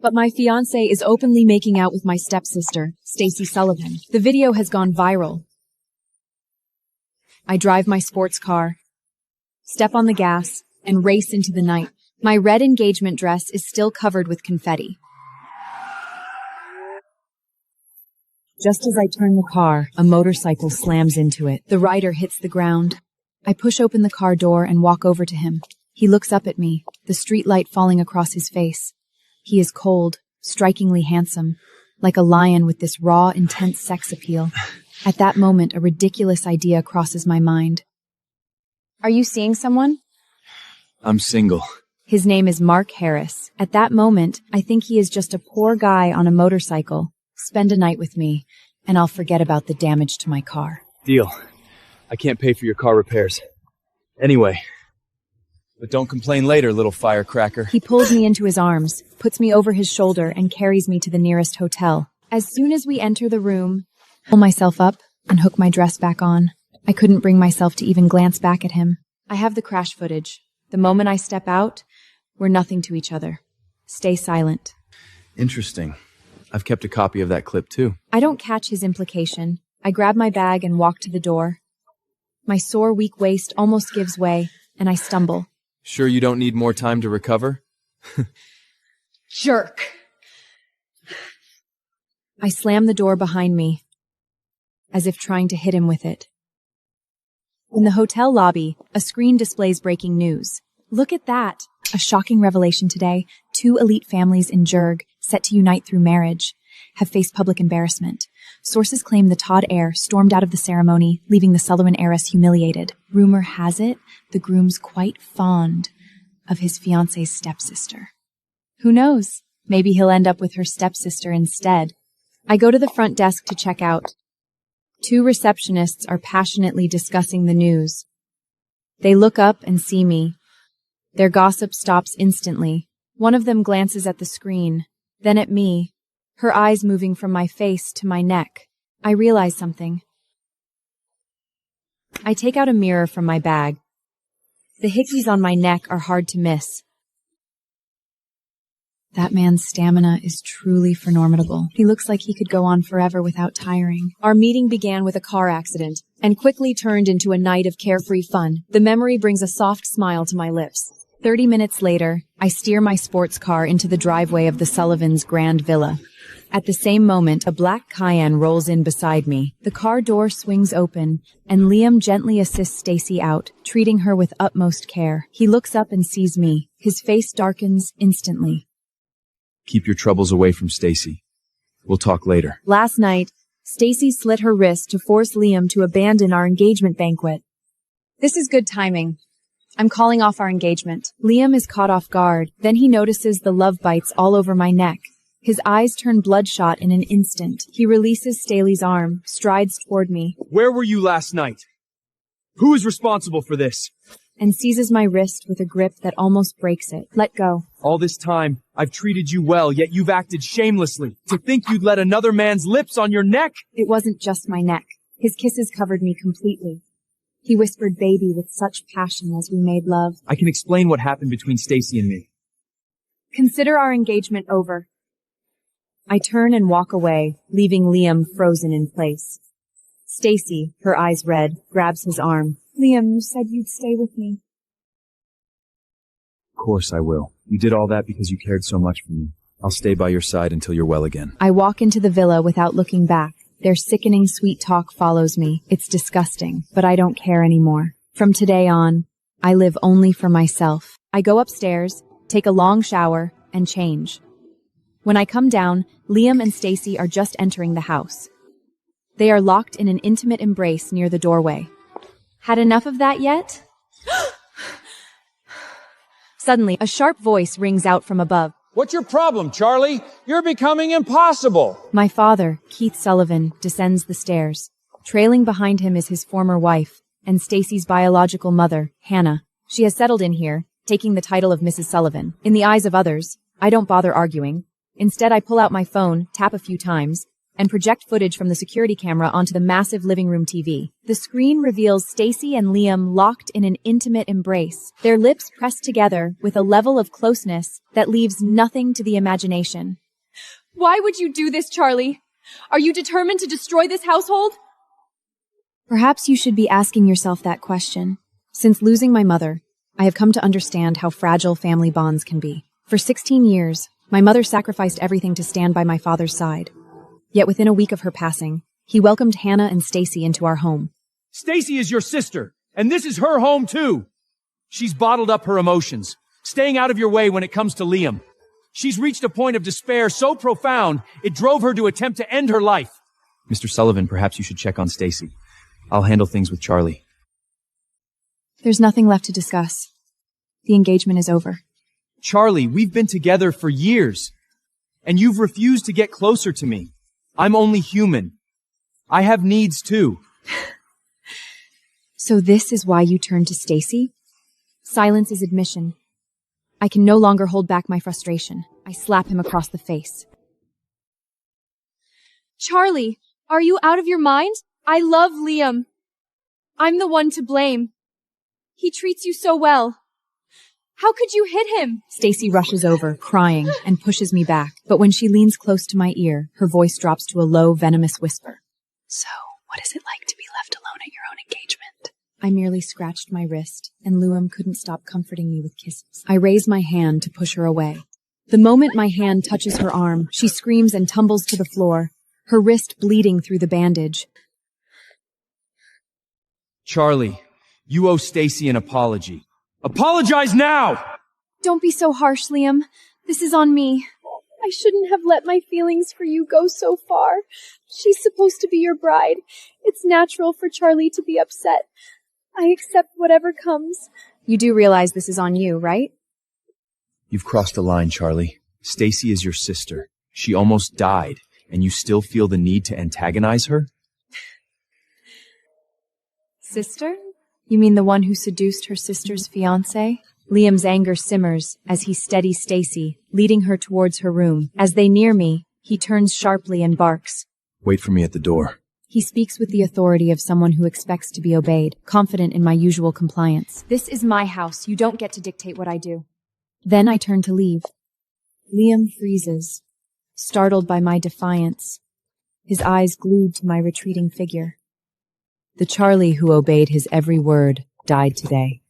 But my fiancé is openly making out with my stepsister, Stacey Sullivan. The video has gone viral. I drive my sports car, step on the gas, and race into the night. My red engagement dress is still covered with confetti. Just as I turn the car, a motorcycle slams into it. The rider hits the ground. I push open the car door and walk over to him. He looks up at me, the street light falling across his face. He is cold, strikingly handsome, like a lion with this raw, intense sex appeal. At that moment, a ridiculous idea crosses my mind. Are you seeing someone? I'm single. His name is Marc Harris. At that moment, I think he is just a poor guy on a motorcycle. Spend a night with me, and I'll forget about the damage to my car. Deal. I can't pay for your car repairs. Anyway, but don't complain later, little firecracker. He pulls me into his arms, puts me over his shoulder, and carries me to the nearest hotel. As soon as we enter the room, I pull myself up and hook my dress back on. I couldn't bring myself to even glance back at him. I have the crash footage. The moment I step out, we're nothing to each other. Stay silent. Interesting. I've kept a copy of that clip, too. I don't catch his implication. I grab my bag and walk to the door. My sore, weak waist almost gives way, and I stumble. Sure you don't need more time to recover? Jerk! I slam the door behind me, as if trying to hit him with it. In the hotel lobby, a screen displays breaking news. Look at that! A shocking revelation today. 2 elite families in Jurg, set to unite through marriage, have faced public embarrassment. Sources claim the Todd heir stormed out of the ceremony, leaving the Sullivan heiress humiliated. Rumor has it, the groom's quite fond of his fiancée's stepsister. Who knows? Maybe he'll end up with her stepsister instead. I go to the front desk to check out. 2 receptionists are passionately discussing the news. They look up and see me. Their gossip stops instantly. One of them glances at the screen, then at me, her eyes moving from my face to my neck. I realize something. I take out a mirror from my bag. The hickeys on my neck are hard to miss. That man's stamina is truly formidable. He looks like he could go on forever without tiring. Our meeting began with a car accident and quickly turned into a night of carefree fun. The memory brings a soft smile to my lips. 30 minutes later, I steer my sports car into the driveway of the Sullivans' grand villa. At the same moment, a black Cayenne rolls in beside me. The car door swings open, and Liam gently assists Stacey out, treating her with utmost care. He looks up and sees me. His face darkens instantly. Keep your troubles away from Stacey. We'll talk later. Last night, Stacey slit her wrist to force Liam to abandon our engagement banquet. This is good timing. I'm calling off our engagement. Liam is caught off guard. Then he notices the love bites all over my neck. His eyes turn bloodshot in an instant. He releases Staley's arm, strides toward me. Where were you last night? Who is responsible for this? And seizes my wrist with a grip that almost breaks it. Let go. All this time, I've treated you well, yet you've acted shamelessly. To think you'd let another man's lips on your neck? It wasn't just my neck. His kisses covered me completely. He whispered baby with such passion as we made love. I can explain what happened between Stacey and me. Consider our engagement over. I turn and walk away, leaving Liam frozen in place. Stacey, her eyes red, grabs his arm. Liam, you said you'd stay with me. Of course I will. You did all that because you cared so much for me. I'll stay by your side until you're well again. I walk into the villa without looking back. Their sickening sweet talk follows me. It's disgusting, but I don't care anymore. From today on, I live only for myself. I go upstairs, take a long shower, and change. When I come down, Liam and Stacey are just entering the house. They are locked in an intimate embrace near the doorway. Had enough of that yet? Suddenly, a sharp voice rings out from above. What's your problem, Charlie? You're becoming impossible. My father, Keith Sullivan, descends the stairs. Trailing behind him is his former wife, and Stacey's biological mother, Hannah. She has settled in here, taking the title of Mrs. Sullivan. In the eyes of others, I don't bother arguing. Instead, I pull out my phone, tap a few times, and project footage from the security camera onto the massive living room TV. The screen reveals Stacey and Liam locked in an intimate embrace, their lips pressed together with a level of closeness that leaves nothing to the imagination. Why would you do this, Charlee? Are you determined to destroy this household? Perhaps you should be asking yourself that question. Since losing my mother, I have come to understand how fragile family bonds can be. For 16 years, my mother sacrificed everything to stand by my father's side. Yet within a week of her passing, he welcomed Hannah and Stacey into our home. Stacey is your sister, and this is her home too. She's bottled up her emotions, staying out of your way when it comes to Liam. She's reached a point of despair so profound, it drove her to attempt to end her life. Mr. Sullivan, perhaps you should check on Stacey. I'll handle things with Charlee. There's nothing left to discuss. The engagement is over. Charlee, we've been together for years, and you've refused to get closer to me. I'm only human. I have needs too. So this is why you turned to Stacey? Silence is admission. I can no longer hold back my frustration. I slap him across the face. Charlee, are you out of your mind? I love Liam. I'm the one to blame. He treats you so well. How could you hit him? Stacey rushes over, crying, and pushes me back. But when she leans close to my ear, her voice drops to a low, venomous whisper. So, what is it like to be left alone at your own engagement? I merely scratched my wrist, and Liam couldn't stop comforting me with kisses. I raise my hand to push her away. The moment my hand touches her arm, she screams and tumbles to the floor, her wrist bleeding through the bandage. Charlee, you owe Stacey an apology. Apologize now! Don't be so harsh, Liam. This is on me. I shouldn't have let my feelings for you go so far. She's supposed to be your bride. It's natural for Charlee to be upset. I accept whatever comes. You do realize this is on you, right? You've crossed the line, Charlee. Stacey is your sister. She almost died, and you still feel the need to antagonize her? Sister? You mean the one who seduced her sister's fiancé? Liam's anger simmers as he steadies Stacey, leading her towards her room. As they near me, he turns sharply and barks. Wait for me at the door. He speaks with the authority of someone who expects to be obeyed, confident in my usual compliance. This is my house. You don't get to dictate what I do. Then I turn to leave. Liam freezes, startled by my defiance, his eyes glued to my retreating figure. The Charlee who obeyed his every word died today.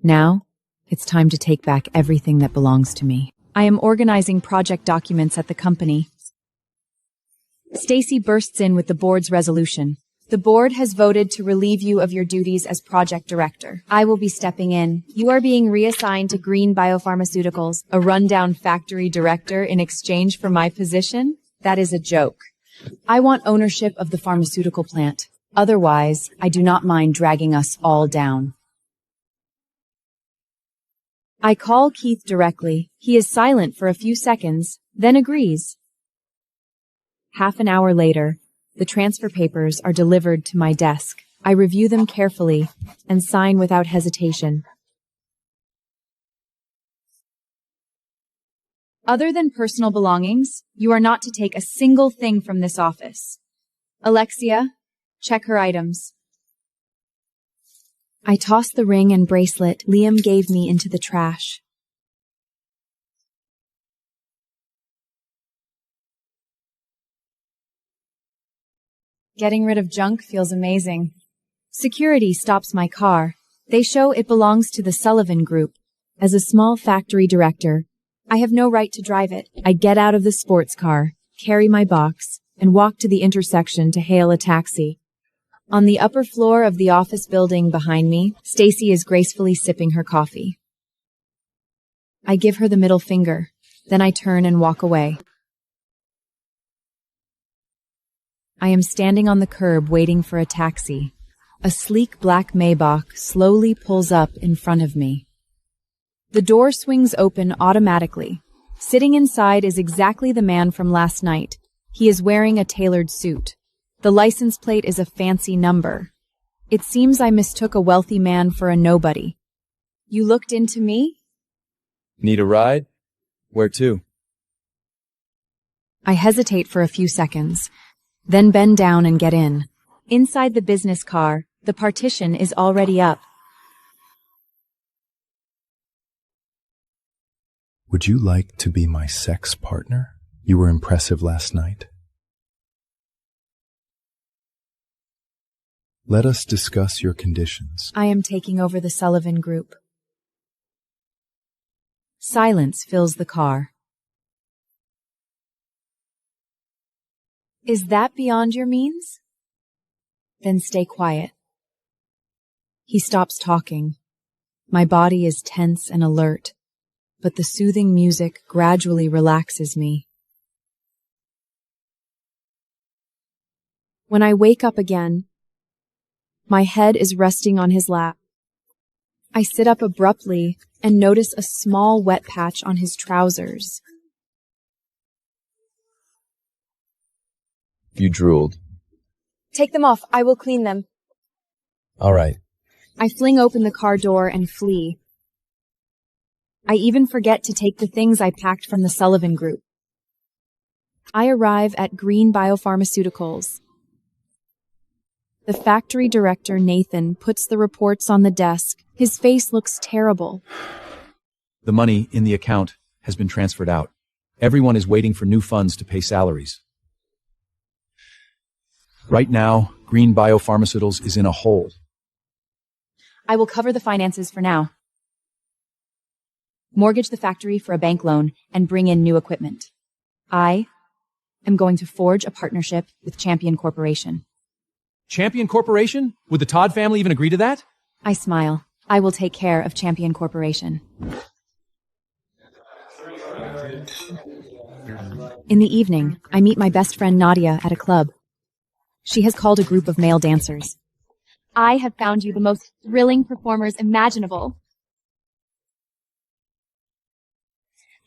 Now, it's time to take back everything that belongs to me. I am organizing project documents at the company. Stacey bursts in with the board's resolution. The board has voted to relieve you of your duties as project director. I will be stepping in. You are being reassigned to Green Biopharmaceuticals, a rundown factory director in exchange for my position? That is a joke. I want ownership of the pharmaceutical plant. Otherwise, I do not mind dragging us all down. I call Keith directly. He is silent for a few seconds, then agrees. Half an hour later, the transfer papers are delivered to my desk. I review them carefully and sign without hesitation. Other than personal belongings, you are not to take a single thing from this office. Alexia, check her items. I toss the ring and bracelet Liam gave me into the trash. Getting rid of junk feels amazing. Security stops my car. They show it belongs to the Sullivan Group. As a small factory director, I have no right to drive it. I get out of the sports car, carry my box, and walk to the intersection to hail a taxi. On the upper floor of the office building behind me, Stacey is gracefully sipping her coffee. I give her the middle finger, then I turn and walk away. I am standing on the curb waiting for a taxi. A sleek black Maybach slowly pulls up in front of me. The door swings open automatically. Sitting inside is exactly the man from last night. He is wearing a tailored suit. The license plate is a fancy number. It seems I mistook a wealthy man for a nobody. You looked into me? Need a ride? Where to? I hesitate for a few seconds, then bend down and get in. Inside the business car, the partition is already up. Would you like to be my sex partner? You were impressive last night. Let us discuss your conditions. I am taking over the Sullivan Group. Silence fills the car. Is that beyond your means? Then stay quiet. He stops talking. My body is tense and alert, but the soothing music gradually relaxes me. When I wake up again, my head is resting on his lap. I sit up abruptly and notice a small wet patch on his trousers. You drooled. Take them off. I will clean them. All right. I fling open the car door and flee. I even forget to take the things I packed from the Sullivan Group. I arrive at Green Biopharmaceuticals. The factory director, Nathan, puts the reports on the desk. His face looks terrible. The money in the account has been transferred out. Everyone is waiting for new funds to pay salaries. Right now, Green Biopharmaceuticals is in a hole. I will cover the finances for now. Mortgage the factory for a bank loan and bring in new equipment. I am going to forge a partnership with Champion Corporation. Champion Corporation? Would the Todd family even agree to that? I smile. I will take care of Champion Corporation. In the evening, I meet my best friend Nadia at a club. She has called a group of male dancers. I have found you the most thrilling performers imaginable.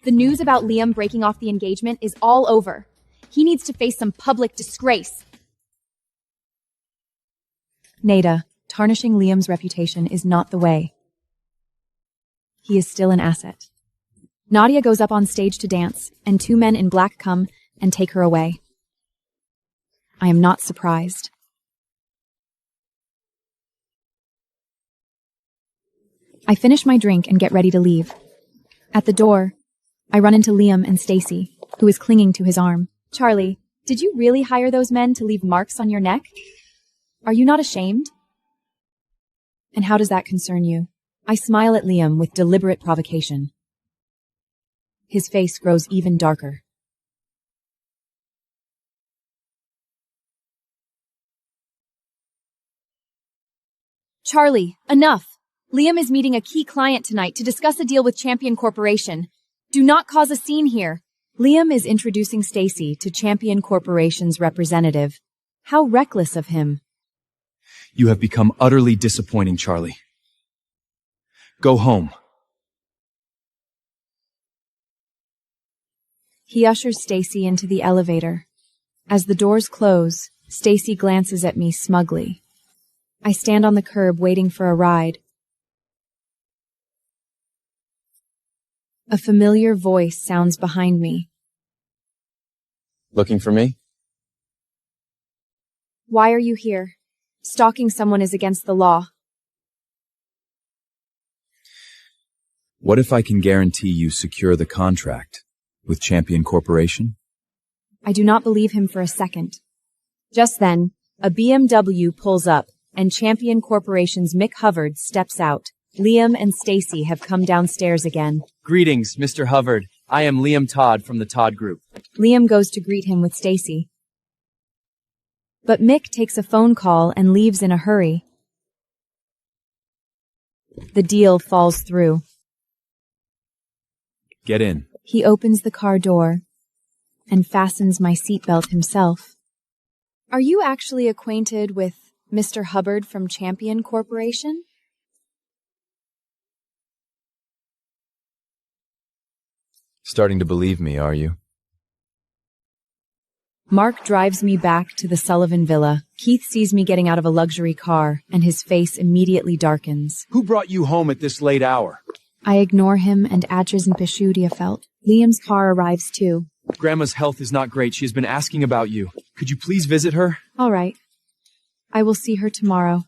The news about Liam breaking off the engagement is all over. He needs to face some public disgrace. Nada, tarnishing Liam's reputation is not the way. He is still an asset. Nadia goes up on stage to dance, and two men in black come and take her away. I am not surprised. I finish my drink and get ready to leave. At the door, I run into Liam and Stacey, who is clinging to his arm. Charlie, did you really hire those men to leave marks on your neck? Are you not ashamed? And how does that concern you? I smile at Liam with deliberate provocation. His face grows even darker. Charlie, enough! Liam is meeting a key client tonight to discuss a deal with Champion Corporation. Do not cause a scene here. Liam is introducing Stacey to Champion Corporation's representative. How reckless of him. You have become utterly disappointing, Charlie. Go home. He ushers Stacey into the elevator. As the doors close, Stacey glances at me smugly. I stand on the curb waiting for a ride. A familiar voice sounds behind me. Looking for me? Why are you here? Stalking someone is against the law. What if I can guarantee you secure the contract with Champion Corporation? I do not believe him for a second. Just then, a BMW pulls up, and Champion Corporation's Mick Hubbard steps out. Liam and Stacey have come downstairs again. Greetings, Mr. Hubbard. I am Liam Todd from the Todd Group. Liam goes to greet him with Stacey. But Mick takes a phone call and leaves in a hurry. The deal falls through. Get in. He opens the car door and fastens my seatbelt himself. Are you actually acquainted with Mr. Hubbard from Champion Corporation? Starting to believe me, are you? Marc drives me back to the Sullivan Villa. Keith sees me getting out of a luxury car, and his face immediately darkens. Who brought you home at this late hour? I ignore him and Atras and Peshudia felt. Liam's car arrives too. Grandma's health is not great. She has been asking about you. Could you please visit her? All right. I will see her tomorrow.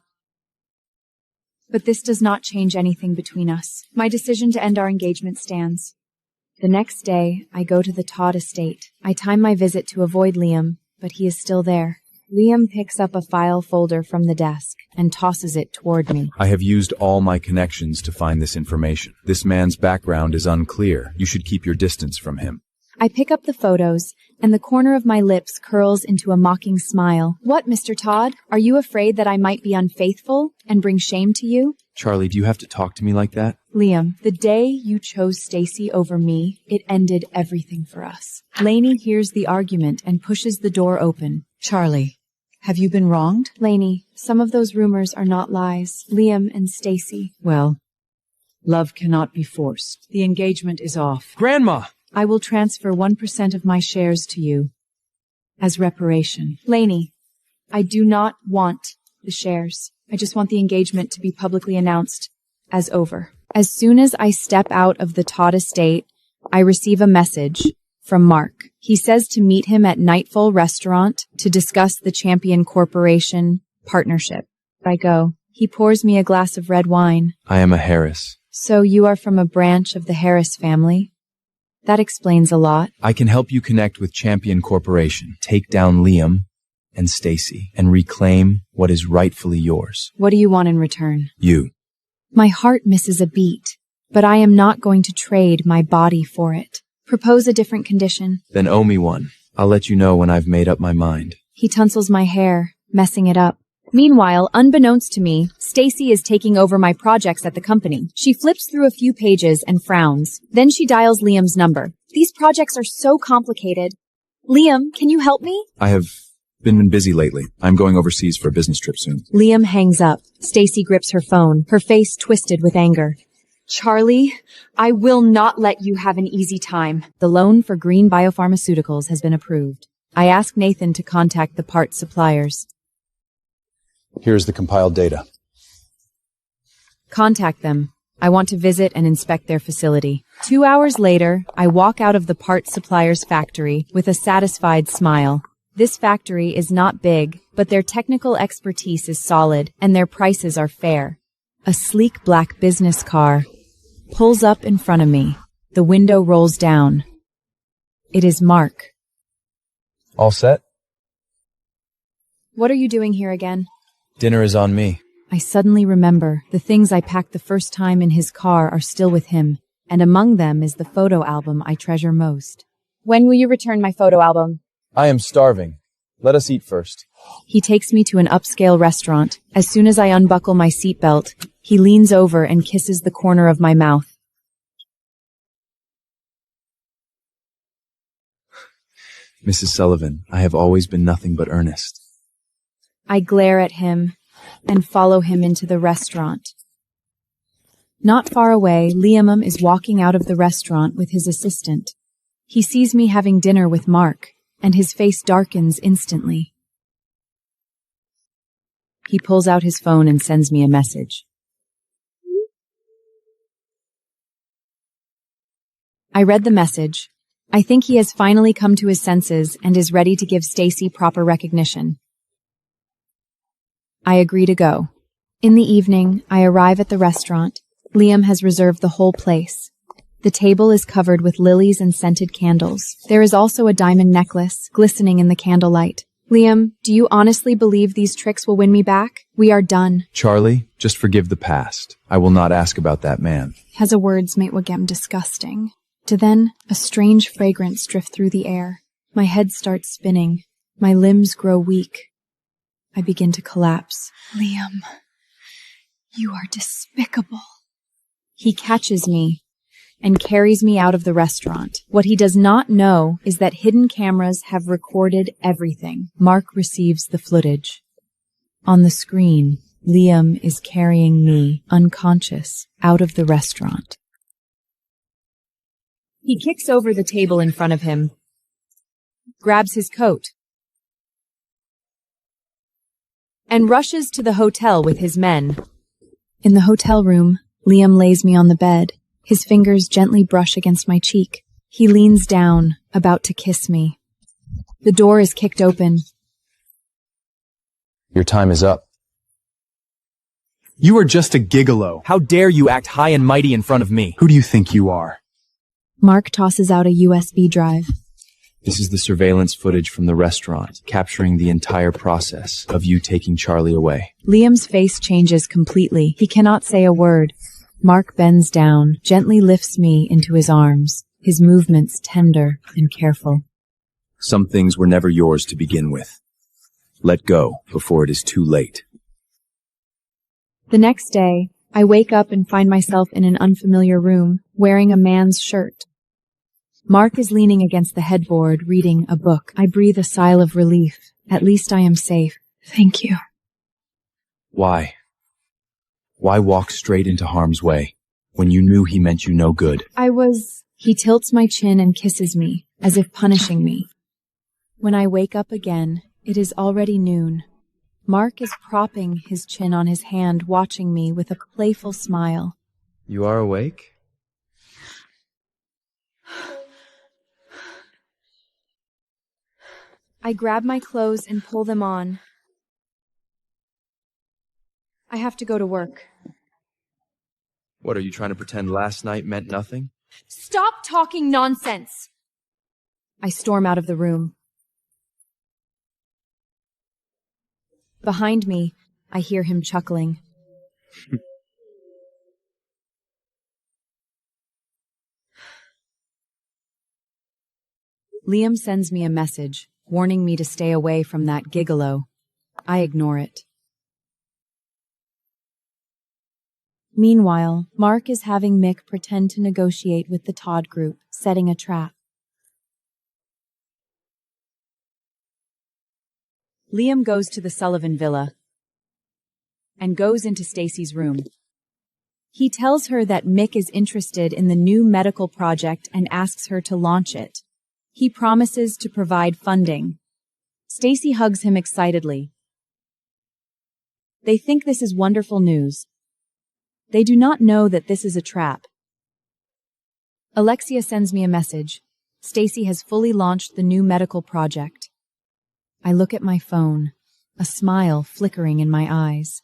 But this does not change anything between us. My decision to end our engagement stands. The next day, I go to the Todd estate. I time my visit to avoid Liam, but he is still there. Liam picks up a file folder from the desk and tosses it toward me. I have used all my connections to find this information. This man's background is unclear. You should keep your distance from him. I pick up the photos, and the corner of my lips curls into a mocking smile. What, Mr. Todd? Are you afraid that I might be unfaithful and bring shame to you? Charlie, do you have to talk to me like that? Liam, the day you chose Stacey over me, it ended everything for us. Lainey hears the argument and pushes the door open. Charlie, have you been wronged? Lainey, some of those rumors are not lies. Liam and Stacey. Well, love cannot be forced. The engagement is off. Grandma! I will transfer 1% of my shares to you as reparation. Lainey, I do not want the shares. I just want the engagement to be publicly announced as over. As soon as I step out of the Todd estate, I receive a message from Marc. He says to meet him at Nightfall Restaurant to discuss the Champion Corporation partnership. I go. He pours me a glass of red wine. I am a Harris. So you are from a branch of the Harris family? That explains a lot. I can help you connect with Champion Corporation, take down Liam and Stacey, and reclaim what is rightfully yours. What do you want in return? You. My heart misses a beat, but I am not going to trade my body for it. Propose a different condition. Then owe me one. I'll let you know when I've made up my mind. He tonsils my hair, messing it up. Meanwhile, unbeknownst to me, Stacey is taking over my projects at the company. She flips through a few pages and frowns. Then she dials Liam's number. These projects are so complicated. Liam, can you help me? I have been busy lately. I'm going overseas for a business trip soon. Liam hangs up. Stacey grips her phone, her face twisted with anger. Charlie, I will not let you have an easy time. The loan for Green Biopharmaceuticals has been approved. I ask Nathan to contact the parts suppliers. Here's the compiled data. Contact them. I want to visit and inspect their facility. 2 hours later, I walk out of the parts supplier's factory with a satisfied smile. This factory is not big, but their technical expertise is solid and their prices are fair. A sleek black business car pulls up in front of me. The window rolls down. It is Marc. All set? What are you doing here again? Dinner is on me. I suddenly remember the things I packed the first time in his car are still with him, and among them is the photo album I treasure most. When will you return my photo album? I am starving. Let us eat first. He takes me to an upscale restaurant. As soon as I unbuckle my seatbelt, he leans over and kisses the corner of my mouth. Mrs. Sullivan, I have always been nothing but earnest. I glare at him and follow him into the restaurant. Not far away, Liam is walking out of the restaurant with his assistant. He sees me having dinner with Marc, and his face darkens instantly. He pulls out his phone and sends me a message. I read the message. I think he has finally come to his senses and is ready to give Stacey proper recognition. I agree to go. In the evening, I arrive at the restaurant. Liam has reserved the whole place. The table is covered with lilies and scented candles. There is also a diamond necklace, glistening in the candlelight. Liam, do you honestly believe these tricks will win me back? We are done. Charlie, just forgive the past. I will not ask about that man. Has a words mate wagem disgusting. To then, a strange fragrance drift through the air. My head starts spinning. My limbs grow weak. I begin to collapse. Liam, you are despicable. He catches me and carries me out of the restaurant. What he does not know is that hidden cameras have recorded everything. Marc receives the footage. On the screen, Liam is carrying me, unconscious, out of the restaurant. He kicks over the table in front of him, grabs his coat, and rushes to the hotel with his men. In the hotel room, Liam lays me on the bed. His fingers gently brush against my cheek. He leans down, about to kiss me. The door is kicked open. Your time is up. You are just a gigolo. How dare you act high and mighty in front of me? Who do you think you are? Marc tosses out a USB drive. This is the surveillance footage from the restaurant, capturing the entire process of you taking Charlee away. Liam's face changes completely. He cannot say a word. Marc bends down, gently lifts me into his arms, his movements tender and careful. Some things were never yours to begin with. Let go before it is too late. The next day, I wake up and find myself in an unfamiliar room, wearing a man's shirt. Marc is leaning against the headboard, reading a book. I breathe a sigh of relief. At least I am safe. Thank you. Why? Why walk straight into harm's way when you knew he meant you no good? He tilts my chin and kisses me, as if punishing me. When I wake up again, it is already noon. Marc is propping his chin on his hand, watching me with a playful smile. You are awake? I grab my clothes and pull them on. I have to go to work. What, are you trying to pretend last night meant nothing? Stop talking nonsense! I storm out of the room. Behind me, I hear him chuckling. Liam sends me a message, warning me to stay away from that gigolo. I ignore it. Meanwhile, Marc is having Mick pretend to negotiate with the Todd group, setting a trap. Liam goes to the Sullivan villa and goes into Stacey's room. He tells her that Mick is interested in the new medical project and asks her to launch it. He promises to provide funding. Stacey hugs him excitedly. They think this is wonderful news. They do not know that this is a trap. Alexia sends me a message. Stacey has fully launched the new medical project. I look at my phone, a smile flickering in my eyes.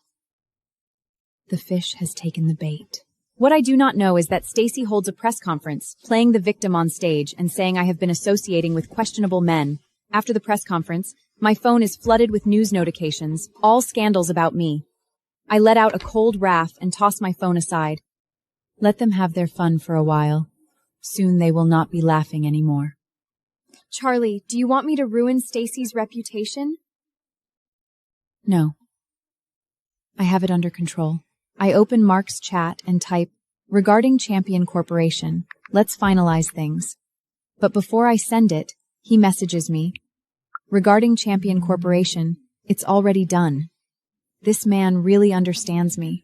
The fish has taken the bait. What I do not know is that Stacey holds a press conference, playing the victim on stage and saying I have been associating with questionable men. After the press conference, my phone is flooded with news notifications, all scandals about me. I let out a cold wrath and toss my phone aside. Let them have their fun for a while. Soon they will not be laughing anymore. Charlee, do you want me to ruin Stacey's reputation? No. I have it under control. I open Marc's chat and type, regarding Champion Corporation, let's finalize things. But before I send it, he messages me, regarding Champion Corporation, it's already done. This man really understands me.